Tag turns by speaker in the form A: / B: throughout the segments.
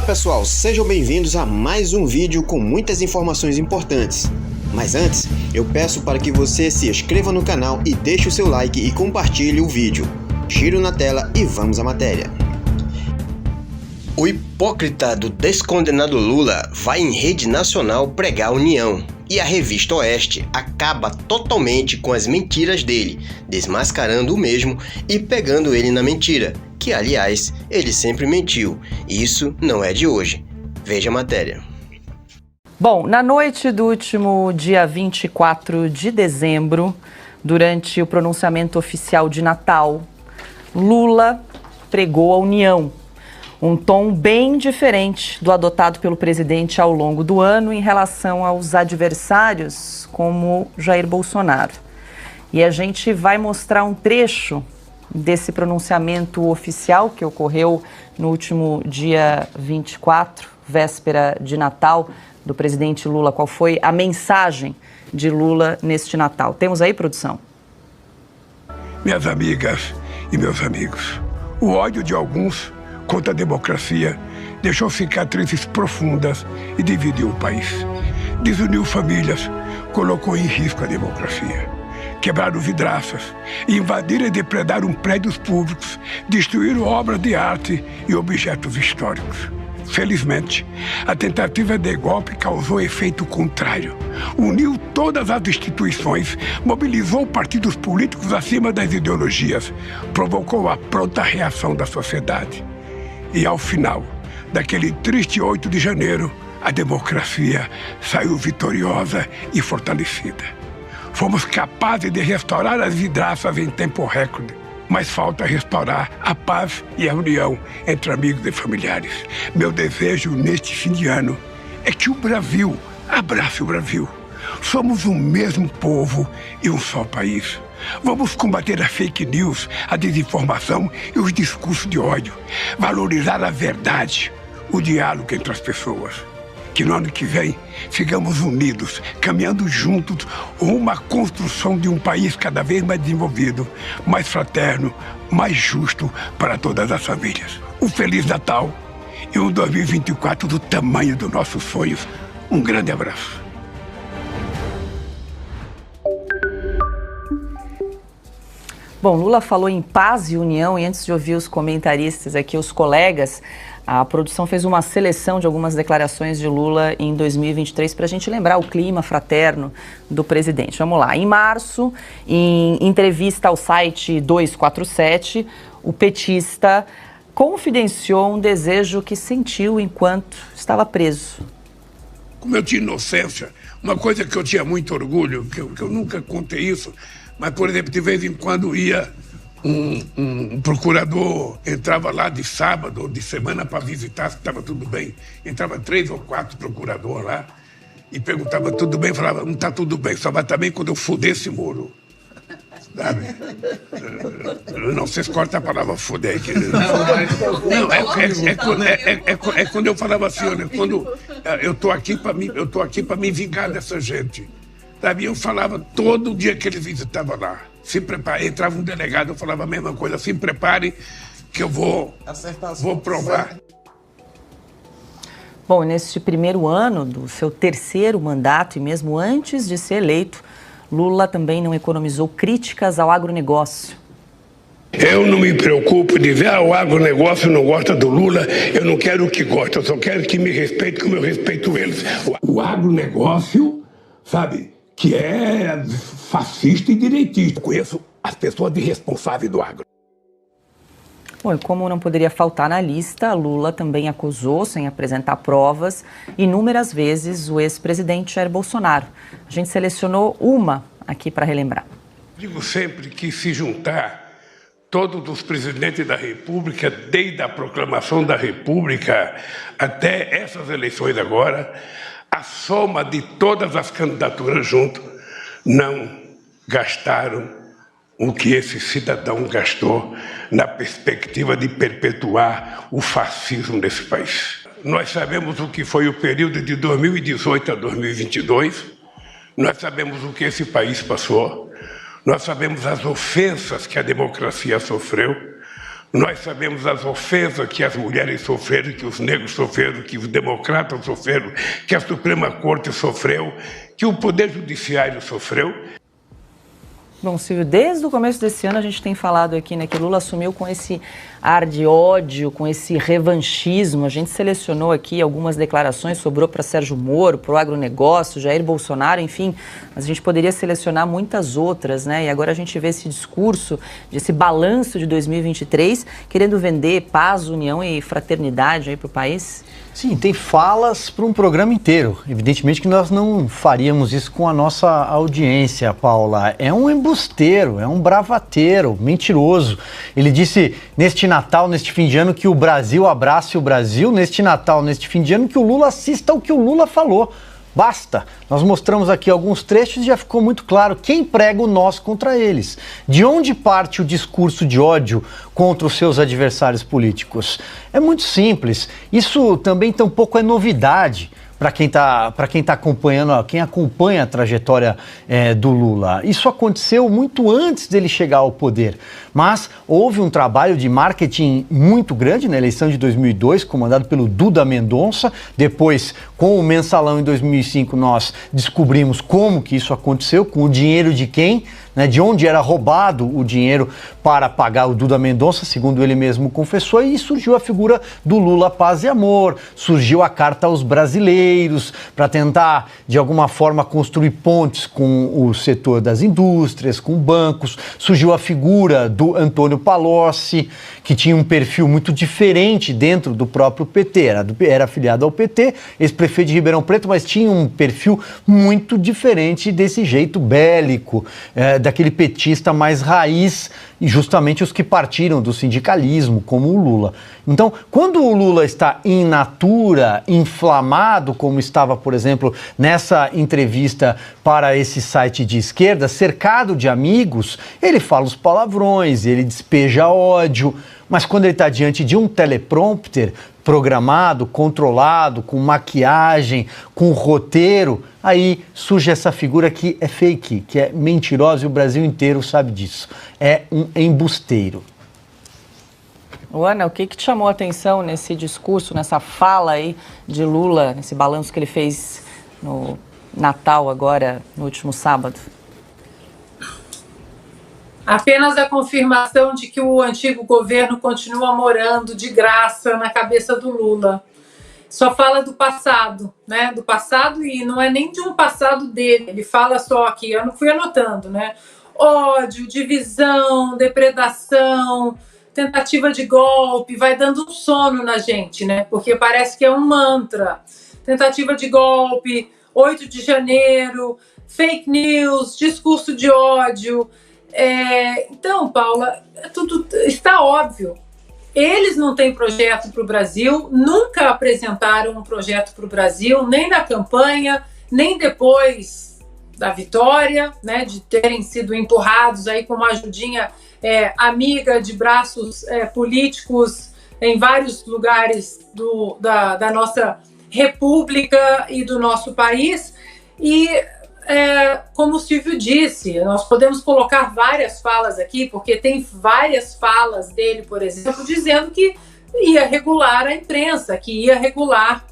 A: pessoal, sejam bem-vindos a mais um vídeo com muitas informações importantes. Mas antes, eu peço para que você se inscreva no canal e deixe o seu like e compartilhe o vídeo. Giro na tela e vamos à matéria. O hipócrita do descondenado Lula vai em rede nacional pregar a união. E a revista Oeste acaba totalmente com as mentiras dele, desmascarando o mesmo e pegando ele na mentira, que aliás, ele sempre mentiu. Isso não é de hoje. Veja a matéria.
B: Bom, na noite do último dia 24 de dezembro, durante o pronunciamento oficial de Natal, Lula pregou a união. Um tom bem diferente do adotado pelo presidente ao longo do ano em relação aos adversários, como Jair Bolsonaro. E a gente vai mostrar um trecho desse pronunciamento oficial que ocorreu no último dia 24, véspera de Natal, do presidente Lula. Qual foi a mensagem de Lula neste Natal? Temos aí, produção?
C: Minhas amigas e meus amigos, o ódio de alguns contra a democracia deixou cicatrizes profundas e dividiu o país. Desuniu famílias, colocou em risco a democracia. Quebraram vidraças, invadiram e depredaram prédios públicos, destruíram obras de arte e objetos históricos. Felizmente, a tentativa de golpe causou efeito contrário. Uniu todas as instituições, mobilizou partidos políticos acima das ideologias, provocou a pronta reação da sociedade. E ao final daquele triste 8 de janeiro, a democracia saiu vitoriosa e fortalecida. Fomos capazes de restaurar as vidraças em tempo recorde, mas falta restaurar a paz e a união entre amigos e familiares. Meu desejo neste fim de ano é que o Brasil abrace o Brasil. Somos um mesmo povo e um só país. Vamos combater a fake news, a desinformação e os discursos de ódio. Valorizar a verdade, o diálogo entre as pessoas. Que no ano que vem sigamos unidos, caminhando juntos rumo à construção de um país cada vez mais desenvolvido, mais fraterno, mais justo para todas as famílias. Um Feliz Natal e um 2024 do tamanho dos nossos sonhos. Um grande abraço.
B: Bom, Lula falou em paz e união e antes de ouvir os comentaristas aqui, os colegas, a produção fez uma seleção de algumas declarações de Lula em 2023 para a gente lembrar o clima fraterno do presidente. Vamos lá. Em março, em entrevista ao site 247, o petista confidenciou um desejo que sentiu enquanto estava preso.
C: Como eu tinha inocência, uma coisa que eu tinha muito orgulho, que eu nunca contei isso, mas, por exemplo, de vez em quando ia um procurador, entrava lá de sábado ou de semana para visitar se estava tudo bem. Entrava 3 ou 4 procuradores lá e perguntava tudo bem, falava, não está tudo bem, só vai estar bem quando eu fuder esse muro. Sabe? Não, vocês cortam a palavra fuder. É quando eu falava assim, olha, quando eu estou aqui para me vingar dessa gente. Sabe, eu falava todo dia que ele visitava lá, se prepare, entrava um delegado, eu falava a mesma coisa, se prepare que eu vou provar.
B: Bom, neste primeiro ano do seu terceiro mandato e mesmo antes de ser eleito, Lula também não economizou críticas ao agronegócio.
C: Eu não me preocupo de ver, o agronegócio não gosta do Lula, eu não quero que goste, eu só quero que me respeite como eu respeito eles. O agronegócio, sabe, que é fascista e direitista. Conheço as pessoas irresponsáveis do agro.
B: Bom, e como não poderia faltar na lista, Lula também acusou, sem apresentar provas, inúmeras vezes o ex-presidente Jair Bolsonaro. A gente selecionou uma aqui para relembrar.
C: Digo sempre que se juntar todos os presidentes da República, desde a proclamação da República até essas eleições agora, a soma de todas as candidaturas junto não gastaram o que esse cidadão gastou na perspectiva de perpetuar o fascismo nesse país. Nós sabemos o que foi o período de 2018 a 2022, nós sabemos o que esse país passou, nós sabemos as ofensas que a democracia sofreu, Nós sabemos as ofensas que as mulheres sofreram, que os negros sofreram, que os democratas sofreram, que a Suprema Corte sofreu, que o Poder Judiciário sofreu.
B: Bom, Silvio, desde o começo desse ano a gente tem falado aqui, né, que Lula assumiu com esse ar de ódio, com esse revanchismo. A gente selecionou aqui algumas declarações, sobrou para Sérgio Moro, para o agronegócio, Jair Bolsonaro, enfim, mas a gente poderia selecionar muitas outras, né? E agora a gente vê esse discurso, esse balanço de 2023, querendo vender paz, união e fraternidade aí para o país.
D: Sim, tem falas para um programa inteiro. Evidentemente que nós não faríamos isso com a nossa audiência, Paula. É um embusteiro, é um bravateiro, mentiroso. Ele disse neste Natal, neste fim de ano, que o Brasil abrace o Brasil. Neste Natal, neste fim de ano, que o Lula assista ao que o Lula falou. Basta. Nós mostramos aqui alguns trechos e já ficou muito claro quem prega o nós contra eles. De onde parte o discurso de ódio contra os seus adversários políticos? É muito simples. Isso também tampouco é novidade para quem tá acompanhando, quem acompanha a trajetória do Lula. Isso aconteceu muito antes dele chegar ao poder, mas houve um trabalho de marketing muito grande na eleição de 2002, comandado pelo Duda Mendonça. Depois, com o Mensalão em 2005, nós descobrimos como que isso aconteceu, com o dinheiro de quem, né, de onde era roubado o dinheiro para pagar o Duda Mendonça, segundo ele mesmo confessou, e surgiu a figura do Lula Paz e Amor, surgiu a Carta aos Brasileiros, para tentar, de alguma forma, construir pontes com o setor das indústrias, com bancos, surgiu a figura do Antônio Palocci, que tinha um perfil muito diferente dentro do próprio PT, era afiliado ao PT, ex-prefeito de Ribeirão Preto, mas tinha um perfil muito diferente desse jeito bélico, daquele petista mais raiz, e justamente os que partiram do sindicalismo, como o Lula. Então, quando o Lula está in natura, inflamado, como estava, por exemplo, nessa entrevista para esse site de esquerda, cercado de amigos, ele fala os palavrões, ele despeja ódio, mas quando ele está diante de um teleprompter programado, controlado, com maquiagem, com roteiro, aí surge essa figura que é fake, que é mentirosa, e o Brasil inteiro sabe disso. É um embusteiro.
B: Ana, o que te chamou a atenção nesse discurso, nessa fala aí de Lula, nesse balanço que ele fez no Natal agora, no último sábado?
E: Apenas a confirmação de que o antigo governo continua morando de graça na cabeça do Lula. Só fala do passado, né? Do passado, e não é nem de um passado dele. Ele fala só aqui, eu não fui anotando, né? Ódio, divisão, depredação, tentativa de golpe, vai dando um sono na gente, né? Porque parece que é um mantra. Tentativa de golpe, 8 de janeiro, fake news, discurso de ódio. Então, Paula, tudo está óbvio. Eles não têm projeto para o Brasil, nunca apresentaram um projeto para o Brasil, nem na campanha, nem depois da vitória, né, de terem sido empurrados aí com uma ajudinha amiga de braços políticos em vários lugares da nossa república e do nosso país. E como o Silvio disse, nós podemos colocar várias falas aqui, porque tem várias falas dele, por exemplo, dizendo que ia regular a imprensa, que ia regular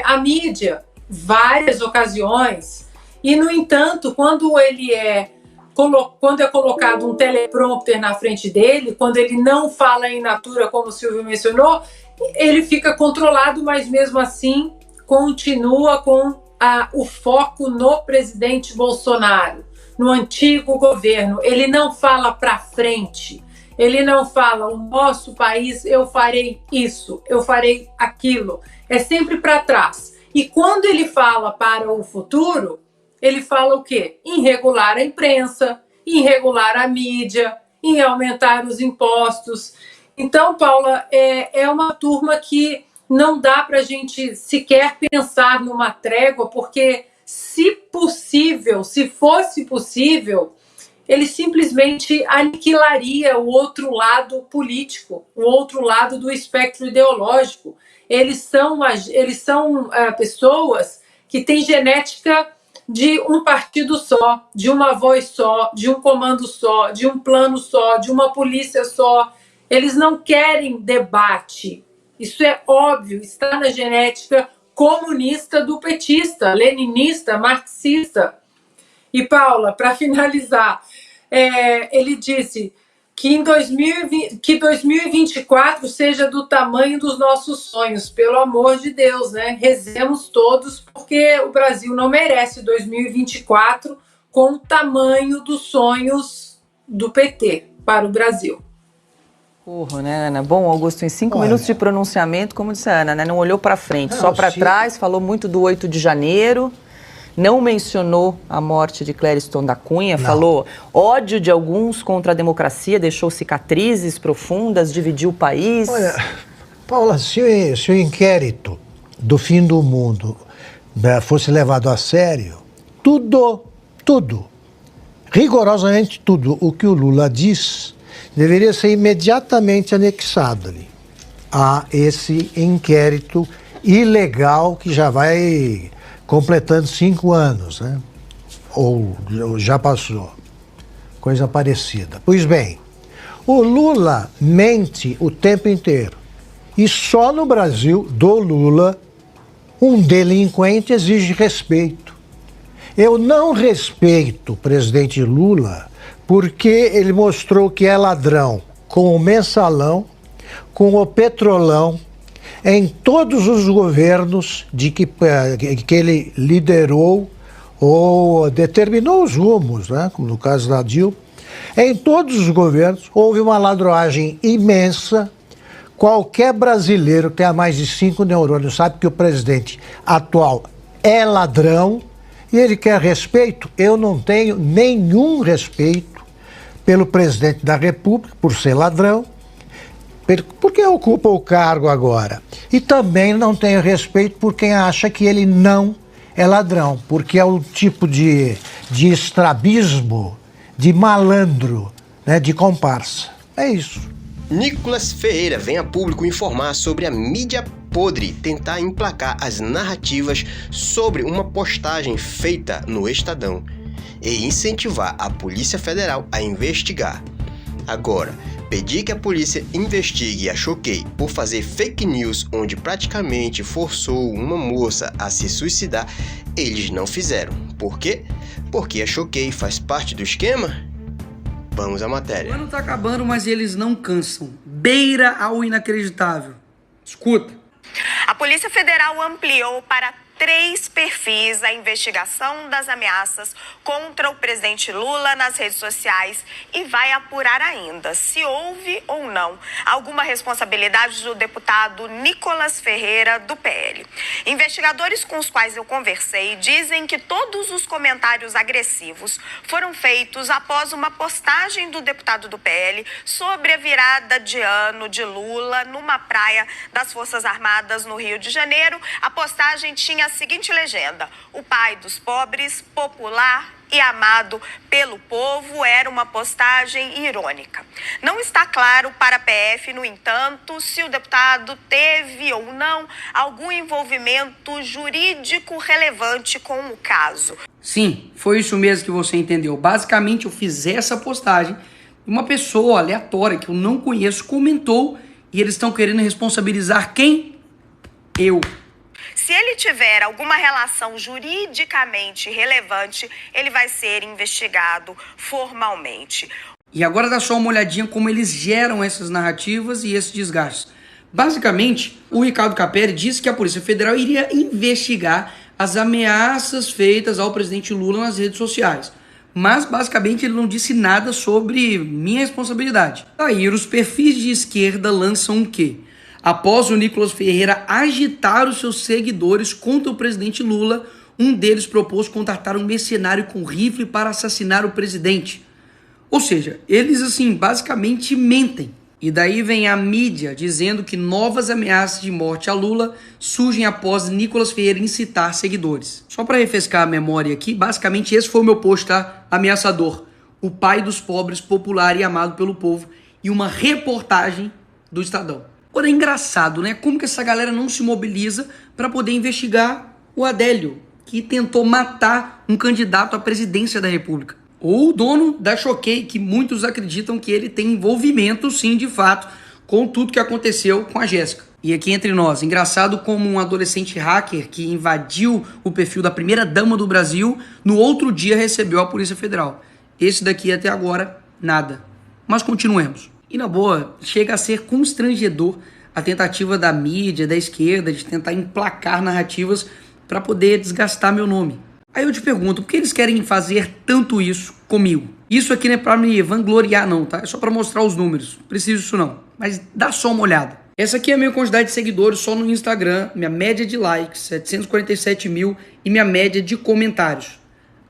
E: a mídia, várias ocasiões. E, no entanto, quando é colocado um teleprompter na frente dele, quando ele não fala em natura, como o Silvio mencionou, ele fica controlado, mas mesmo assim continua com o foco no presidente Bolsonaro, no antigo governo. Ele não fala para frente, ele não fala o nosso país, eu farei isso, eu farei aquilo. É sempre para trás. E quando ele fala para o futuro, ele fala o quê? Em regular a imprensa, em regular a mídia, em aumentar os impostos. Então, Paula, é uma turma que não dá para a gente sequer pensar numa trégua, porque, se fosse possível, ele simplesmente aniquilaria o outro lado político, o outro lado do espectro ideológico. Eles são pessoas que têm genética de um partido só, de uma voz só, de um comando só, de um plano só, de uma polícia só. Eles não querem debate. Isso é óbvio, está na genética comunista do petista, leninista, marxista. E, Paula, para finalizar, ele disse que 2024 seja do tamanho dos nossos sonhos, pelo amor de Deus, né? Rezemos todos, porque o Brasil não merece 2024 com o tamanho dos sonhos do PT para o Brasil.
B: Porra, né, Ana? Bom, Augusto, em 5 minutos de pronunciamento, como disse a Ana, né? Não olhou para frente, só para trás, falou muito do 8 de janeiro. Não mencionou a morte de Clériston da Cunha, falou ódio de alguns contra a democracia, deixou cicatrizes profundas, dividiu o país.
F: Olha, Paula, se o inquérito do fim do mundo fosse levado a sério, tudo, rigorosamente tudo o que o Lula diz deveria ser imediatamente anexado ali a esse inquérito ilegal que já vai completando 5 anos, né? Ou já passou. Coisa parecida. Pois bem, o Lula mente o tempo inteiro. E só no Brasil, do Lula, um delinquente exige respeito. Eu não respeito o presidente Lula porque ele mostrou que é ladrão com o mensalão, com o petrolão, em todos os governos que ele liderou ou determinou os rumos, né? Como no caso da Dilma. Em todos os governos houve uma ladroagem imensa. Qualquer brasileiro que tenha mais de 5 neurônios sabe que o presidente atual é ladrão e ele quer respeito. Eu não tenho nenhum respeito pelo presidente da República por ser ladrão, porque ocupa o cargo agora. E também não tenho respeito por quem acha que ele não é ladrão, porque é o tipo de estrabismo, de malandro, né, de comparsa. É isso.
A: Nicolas Ferreira vem a público informar sobre a mídia podre tentar emplacar as narrativas sobre uma postagem feita no Estadão e incentivar a Polícia Federal a investigar. Agora, pedir que a polícia investigue a Choquei por fazer fake news onde praticamente forçou uma moça a se suicidar, eles não fizeram. Por quê? Porque a Choquei faz parte do esquema? Vamos à matéria.
G: O ano tá acabando, mas eles não cansam. Beira ao inacreditável. Escuta.
H: A Polícia Federal ampliou para 3 perfis a investigação das ameaças contra o presidente Lula nas redes sociais e vai apurar ainda se houve ou não alguma responsabilidade do deputado Nicolas Ferreira, do PL. Investigadores com os quais eu conversei dizem que todos os comentários agressivos foram feitos após uma postagem do deputado do PL sobre a virada de ano de Lula numa praia das Forças Armadas no Rio de Janeiro. A postagem tinha a seguinte legenda: o pai dos pobres, popular e amado pelo povo. Era uma postagem irônica. Não está claro para a PF, no entanto, se o deputado teve ou não algum envolvimento jurídico relevante com o caso.
G: Sim, foi isso mesmo que você entendeu. Basicamente, eu fiz essa postagem e uma pessoa aleatória que eu não conheço comentou e eles estão querendo responsabilizar quem? Eu.
H: Se ele tiver alguma relação juridicamente relevante, ele vai ser investigado formalmente.
G: E agora dá só uma olhadinha como eles geram essas narrativas e esses desgastes. Basicamente, o Ricardo Capelli disse que a Polícia Federal iria investigar as ameaças feitas ao presidente Lula nas redes sociais. Mas, basicamente, ele não disse nada sobre minha responsabilidade. Aí, os perfis de esquerda lançam o quê? Após o Nicolas Ferreira agitar os seus seguidores contra o presidente Lula, um deles propôs contratar um mercenário com rifle para assassinar o presidente. Ou seja, eles assim basicamente mentem. E daí vem a mídia dizendo que novas ameaças de morte a Lula surgem após Nicolas Ferreira incitar seguidores. Só para refrescar a memória aqui, basicamente esse foi o meu post, tá? Ameaçador. O pai dos pobres, popular e amado pelo povo. E uma reportagem do Estadão. Agora é engraçado, né? Como que essa galera não se mobiliza para poder investigar o Adélio, que tentou matar um candidato à presidência da República. ou o dono da Choquei, que muitos acreditam que ele tem envolvimento, sim, de fato, com tudo que aconteceu com a Jéssica. E aqui entre nós, engraçado como um adolescente hacker que invadiu o perfil da primeira-dama do Brasil, no outro dia recebeu a Polícia Federal. Esse daqui até agora, nada. Mas continuemos. E na boa, chega a ser constrangedor a tentativa da mídia, da esquerda, de tentar emplacar narrativas para poder desgastar meu nome. Aí eu te pergunto, por que eles querem fazer tanto isso comigo? Isso aqui não é para me vangloriar não, tá? É só para mostrar os números. Não preciso disso não. Mas dá só uma olhada. Essa aqui é a minha quantidade de seguidores só no Instagram, minha média de likes, 747 mil, e minha média de comentários.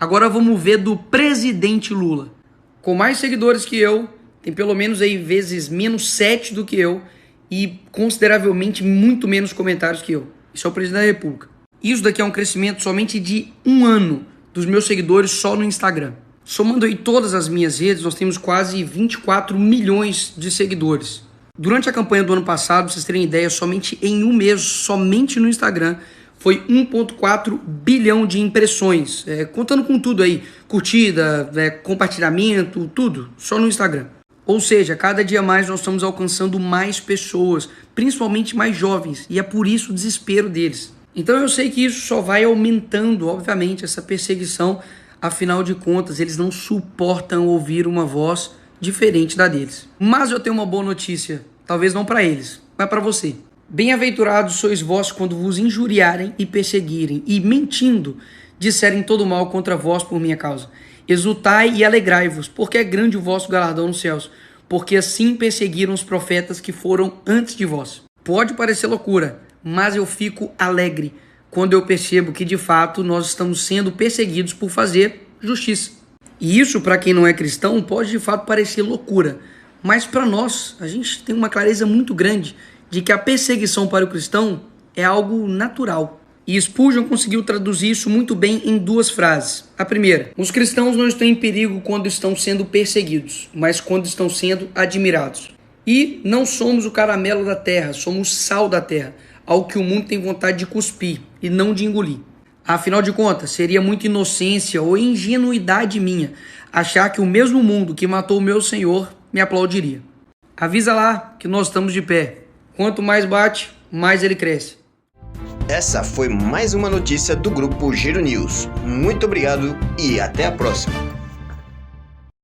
G: Agora vamos ver do presidente Lula. Com mais seguidores que eu, tem pelo menos aí vezes menos 7 do que eu, e consideravelmente muito menos comentários que eu. Isso é o presidente da República. Isso daqui é um crescimento somente de 1 ano dos meus seguidores só no Instagram. Somando aí todas as minhas redes, nós temos quase 24 milhões de seguidores. Durante a campanha do ano passado, pra vocês terem ideia, somente em um mês, somente no Instagram, foi 1,4 bilhão de impressões. Contando com tudo aí, curtida, compartilhamento, tudo, só no Instagram. Ou seja, cada dia mais nós estamos alcançando mais pessoas, principalmente mais jovens, e é por isso o desespero deles. Então eu sei que isso só vai aumentando, obviamente, essa perseguição. Afinal de contas, eles não suportam ouvir uma voz diferente da deles. Mas eu tenho uma boa notícia, talvez não para eles, mas para você. Bem-aventurados sois vós quando vos injuriarem e perseguirem, e mentindo, disserem todo mal contra vós por minha causa. Exultai e alegrai-vos, porque é grande o vosso galardão nos céus, porque assim perseguiram os profetas que foram antes de vós. Pode parecer loucura, mas eu fico alegre quando eu percebo que de fato nós estamos sendo perseguidos por fazer justiça. E isso, para quem não é cristão, pode de fato parecer loucura, mas para nós, a gente tem uma clareza muito grande de que a perseguição para o cristão é algo natural. E Spurgeon conseguiu traduzir isso muito bem em 2 frases. A primeira: os cristãos não estão em perigo quando estão sendo perseguidos, mas quando estão sendo admirados. E não somos o caramelo da terra, somos o sal da terra, ao que o mundo tem vontade de cuspir e não de engolir. Afinal de contas, seria muita inocência ou ingenuidade minha achar que o mesmo mundo que matou o meu Senhor me aplaudiria. Avisa lá que nós estamos de pé. Quanto mais bate, mais ele cresce.
A: Essa foi mais uma notícia do Grupo Giro News. Muito obrigado e até a próxima.